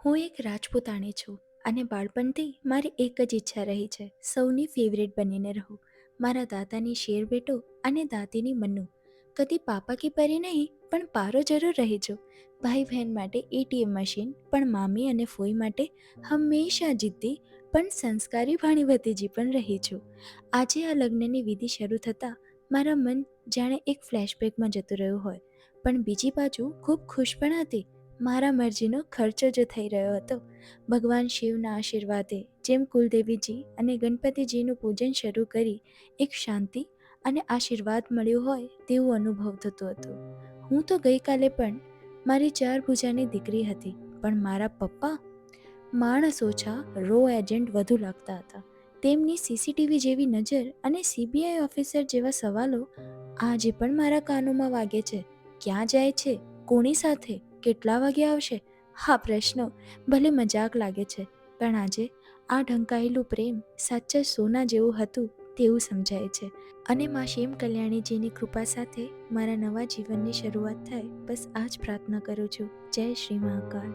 હું એક રાજપૂતાણી છું અને બાળપણથી મારી એક જ ઈચ્છા રહી છે સૌની ફેવરેટ બનીને રહું. મારા દાદાની શેર બેટો અને દાદીની મન્નુ. કદી પાપા કી પરી નહીં પણ પારો જરૂર રહીજો. ભાઈ બહેન માટે એટીએમ મશીન પણ મામી અને ફોઈ માટે હંમેશા જિદ્દી પણ સંસ્કારી ભાણી ભતીજી પણ રહી છું. આજે આ લગ્નની વિધિ શરૂ થતાં મારા મન જાણે એક ફ્લેશબેકમાં જતું રહ્યું હોય, પણ બીજી બાજુ ખૂબ ખુશ પણ હતી. મારા મરજીનો ખર્ચો જ થઈ રહ્યો હતો. ભગવાન શિવના આશીર્વાદે જેમ કુલદેવીજી અને ગણપતિજીનું પૂજન શરૂ કરી એક શાંતિ અને આશીર્વાદ મળ્યો હોય તેવું અનુભવ થતો હતો. હું તો ગઈકાલે પણ મારી 4 ભૂજાની દીકરી હતી, પણ મારા પપ્પા માણસ ઓછા રો એજન્ટ વધુ લાગતા હતા. તેમની સીસીટીવી જેવી નજર અને સીબીઆઈ ઓફિસર જેવા સવાલો આજે પણ મારા કાનોમાં વાગે છે. ક્યાં જાય છે? કોની સાથે? કેટલા વાગે આવશે? હા, પ્રશ્નો ભલે મજાક લાગે છે, પણ આજે આ ઢંકાયેલું પ્રેમ સાચા સોના જેવું હતું તેવું સમજાય છે. અને મા શેમ કલ્યાણીજીની કૃપા સાથે મારા નવા જીવનની શરૂઆત થાય, બસ આ જ પ્રાર્થના કરું છું. જય શ્રી મહાકાલ.